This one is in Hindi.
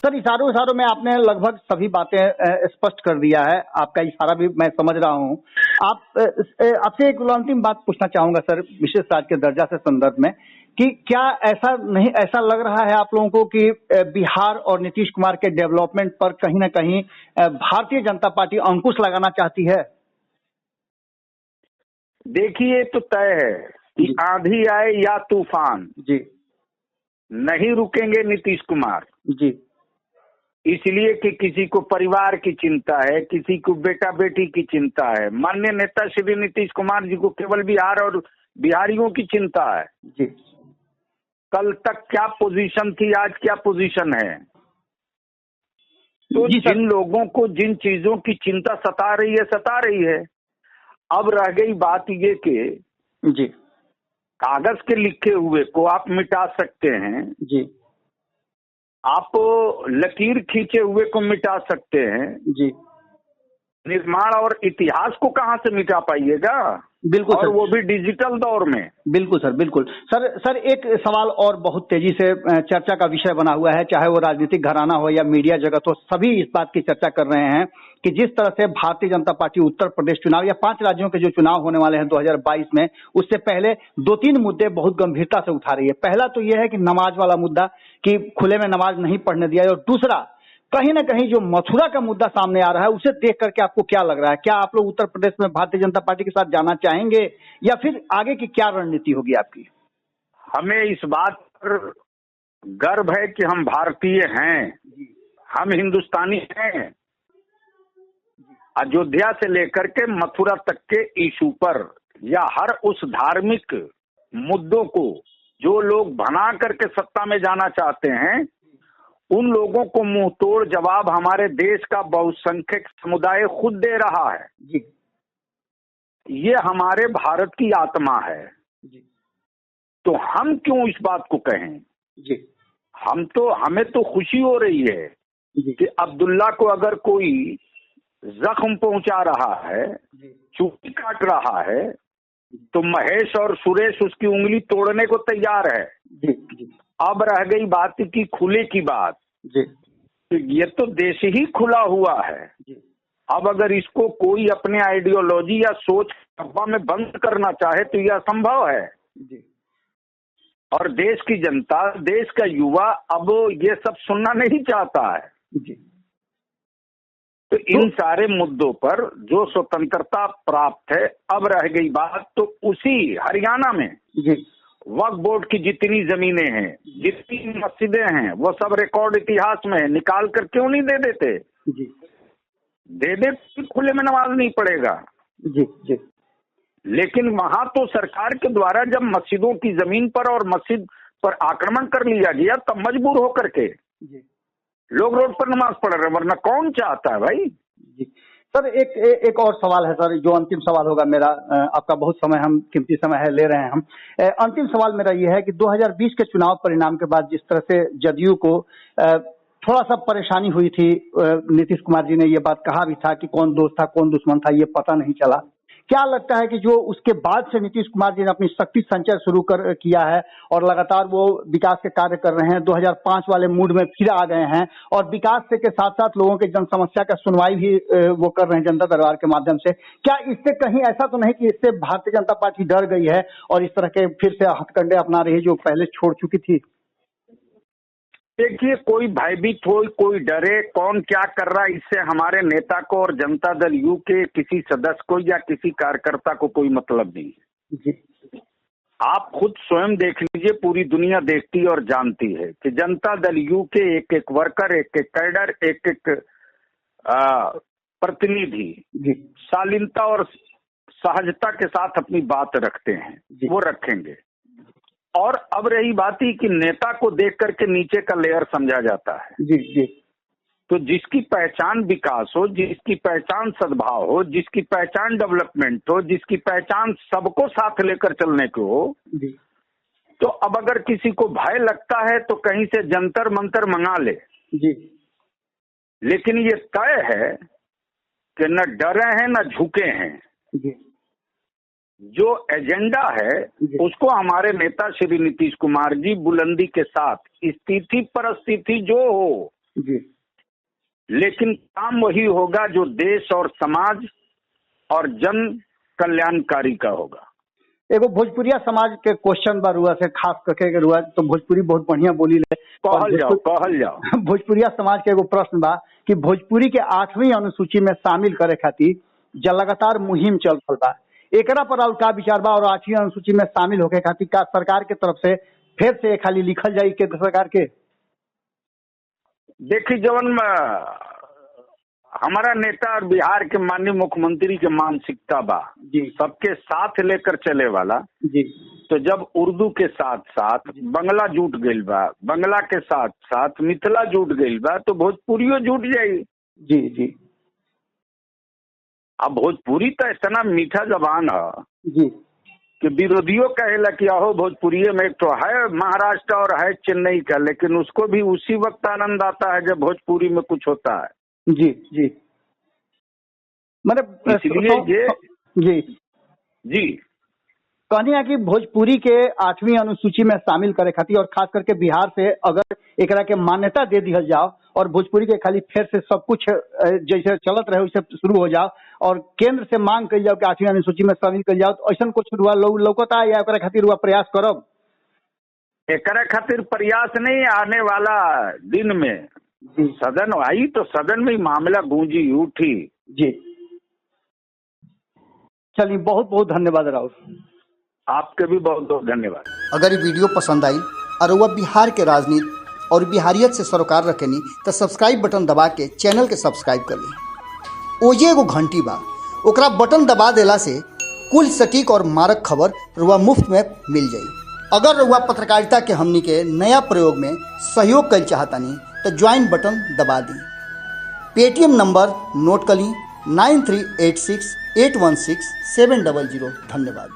सर इशारों इशारों में आपने लगभग सभी बातें स्पष्ट कर दिया है, आपका इशारा भी मैं समझ रहा हूँ। आपसे एक अंतिम बात पूछना चाहूंगा सर, विशेष राज्य के दर्जा से संदर्भ में, कि क्या ऐसा लग रहा है आप लोगों को कि बिहार और नीतीश कुमार के डेवलपमेंट पर कहीं ना कहीं भारतीय जनता पार्टी अंकुश लगाना चाहती है? देखिए, तो तय है कि आंधी आए या तूफान जी, नहीं रुकेंगे नीतीश कुमार जी, इसलिए कि किसी को परिवार की चिंता है, किसी को बेटा बेटी की चिंता है। माननीय नेता श्री नीतीश कुमार जी को केवल बिहार और बिहारियों की चिंता है। जी, कल तक क्या पोजीशन थी, आज क्या पोजीशन है। तो जिन लोगों को जिन चीजों की चिंता सता रही है। अब रह गई बात ये कि जी, कागज के लिखे हुए को आप मिटा सकते हैं, जी, आप लकीर खींचे हुए को मिटा सकते हैं, जी, निर्माण और इतिहास को कहां से मिटा पाइएगा। बिल्कुल और सर, वो भी डिजिटल दौर में। बिल्कुल सर, बिल्कुल सर एक सवाल और बहुत तेजी से चर्चा का विषय बना हुआ है, चाहे वो राजनीतिक घराना हो या मीडिया जगत हो, सभी इस बात की चर्चा कर रहे हैं कि जिस तरह से भारतीय जनता पार्टी उत्तर प्रदेश चुनाव या 5 राज्यों के जो चुनाव होने वाले हैं 2022 में, उससे पहले 2-3 मुद्दे बहुत गंभीरता से उठा रही है। पहला तो यह है कि नमाज वाला मुद्दा, कि खुले में नमाज नहीं पढ़ने दिया, और दूसरा कहीं ना कहीं जो मथुरा का मुद्दा सामने आ रहा है, उसे देख करके आपको क्या लग रहा है? क्या आप लोग उत्तर प्रदेश में भारतीय जनता पार्टी के साथ जाना चाहेंगे, या फिर आगे की क्या रणनीति होगी आपकी? हमें इस बात पर गर्व है कि हम भारतीय हैं, हम हिंदुस्तानी हैं। अयोध्या से लेकर के मथुरा तक के इशू पर या हर उस धार्मिक मुद्दों को जो लोग बना करके सत्ता में जाना चाहते हैं, उन लोगों को मुंह तोड़ जवाब हमारे देश का बहुसंख्यक समुदाय खुद दे रहा है। जी, ये हमारे भारत की आत्मा है। जी, तो हम क्यों इस बात को कहें? जी, हमें तो खुशी हो रही है जी, कि अब्दुल्ला को अगर कोई जख्म पहुंचा रहा है, चूड़ी काट रहा है, तो महेश और सुरेश उसकी उंगली तोड़ने को तैयार है। जी, जी, अब रह गई बात की खुले की बात। जी, तो ये तो देश ही खुला हुआ है। जी, अब अगर इसको कोई अपने आइडियोलॉजी या सोच डब्बा में बंद करना चाहे तो यह असंभव है। जी, और देश की जनता, देश का युवा अब ये सब सुनना नहीं चाहता है। जी। तो इन सारे मुद्दों पर जो स्वतंत्रता प्राप्त है, अब रह गई बात तो उसी हरियाणा में जी, वक्फ बोर्ड की जितनी जमीनें हैं, जितनी मस्जिदें हैं, वो सब रिकॉर्ड इतिहास में है। निकाल कर क्यों नहीं दे देते? जी, दे दे, खुले में नमाज नहीं पड़ेगा। जी, जी, लेकिन वहां तो सरकार के द्वारा जब मस्जिदों की जमीन पर और मस्जिद पर आक्रमण कर लिया गया, तब मजबूर होकर के जी, लोग रोड पर नमाज पढ़ रहे, वरना कौन चाहता है भाई? जी। सर एक और सवाल है सर, जो अंतिम सवाल होगा मेरा। आपका बहुत समय, हम कीमती समय है ले रहे हैं हम। अंतिम सवाल मेरा ये है कि 2020 के चुनाव परिणाम के बाद जिस तरह से जदयू को थोड़ा सा परेशानी हुई थी, नीतीश कुमार जी ने ये बात कहा भी था कि कौन दोस्त था कौन दुश्मन था ये पता नहीं चला। क्या लगता है कि जो उसके बाद से नीतीश कुमार जी ने अपनी शक्ति संचय शुरू किया है और लगातार वो विकास के कार्य कर रहे हैं, 2005 वाले मूड में फिर आ गए हैं, और विकास से के साथ साथ लोगों के जन समस्या का सुनवाई भी वो कर रहे हैं जनता दरबार के माध्यम से, क्या इससे कहीं ऐसा तो नहीं कि इससे भारतीय जनता पार्टी डर गई है और इस तरह के फिर से हथकंडे अपना रही है जो पहले छोड़ चुकी थी? देखिए, कोई भयभीत हो, कोई डरे, कौन क्या कर रहा है, इससे हमारे नेता को और जनता दल यू के किसी सदस्य को या किसी कार्यकर्ता को कोई मतलब नहीं है। जी, आप खुद स्वयं देख लीजिए, पूरी दुनिया देखती और जानती है कि जनता दल यू के एक एक वर्कर, एक एक कैडर, एक एक प्रतिनिधि शालीनता और सहजता के साथ अपनी बात रखते हैं, वो रखेंगे। और अब रही बात ही कि नेता को देख करके नीचे का लेयर समझा जाता है। जी, जी, तो जिसकी पहचान विकास हो, जिसकी पहचान सद्भाव हो, जिसकी पहचान डेवलपमेंट हो, जिसकी पहचान सबको साथ लेकर चलने को हो, जी, तो अब अगर किसी को भय लगता है तो कहीं से जंतर मंतर मंगा ले। जी, लेकिन ये तय है कि न डरे हैं न झुके हैं। जी, जो एजेंडा है उसको हमारे नेता श्री नीतीश कुमार जी बुलंदी के साथ, स्थिति परिस्थिति जो हो, जी। लेकिन काम वही होगा जो देश और समाज और जन कल्याणकारी का होगा। एगो भोजपुरिया समाज के क्वेश्चन बा रुआ से खास करके रुआ तो भोजपुरी बहुत बढ़िया बोली ले। कहल जाओ भोजपुरिया समाज के एगो प्रश्न बा कि भोजपुरी के 8वीं अनुसूची में शामिल करे खातिर जो लगातार मुहिम चल रहा बा, एकरा पर और का विचार बा और 8वीं अनुसूची में शामिल होके खातिर का सरकार के तरफ से फिर से खाली लिखल जाई केंद्र सरकार के? देखिए, जवन हमारा नेता और बिहार के माननीय मुख्यमंत्री के मानसिकता बा जी, सबके साथ लेकर चले वाला जी, तो जब उर्दू के साथ साथ बंगला जुट गईल बा, बंगला के साथ साथ मिथिला जुट गईल बा, तो भोजपुरियो जुट जाई। जी, जी, अब भोजपुरी तो इतना मीठा जबान है जी, कि विरोधियों कहेला कि अहो भोजपुरी में एक तो है महाराष्ट्र और है चेन्नई का, लेकिन उसको भी उसी वक्त आनंद आता है जब भोजपुरी में कुछ होता है। जी, जी, मतलब इसलिए ये जी जी कहनी है कि भोजपुरी के 8वीं अनुसूची में शामिल करे खातिर और खास करके बिहार से अगर एकरा के मान्यता दे दिया जाओ और भोजपुरी के खाली फिर से सब कुछ जैसे चलत रहे वैसे शुरू हो जाओ और केंद्र से मांग कर जाओ कि 8वीं अनुसूची में शामिल कर जाओ, तो ऐसा कुछ लौकता या एकरा खातिर हुआ प्रयास करब? एकरा खातिर प्रयास नहीं, आने वाला दिन में सदन आई तो सदन में मामला गूंजी उठी। जी, चलिए बहुत बहुत धन्यवाद राहुल। आपके भी बहुत बहुत धन्यवाद। अगर ये वीडियो पसंद आई और वह बिहार के राजनीति और बिहारियत से सरोकार रखेनी तो सब्सक्राइब बटन दबा के चैनल के सब्सक्राइब कर ली। ओजे एगो घंटी बा, ओकरा बटन दबा देला से कुल सटीक और मारक खबर रुआ मुफ्त में मिल जाई। अगर रुआ पत्रकारिता के हमनी के नया प्रयोग में सहयोग कर चाहतानी तो ज्वाइन बटन दबा दी। पेटीएम नंबर नोट कर ली 9386816700। धन्यवाद।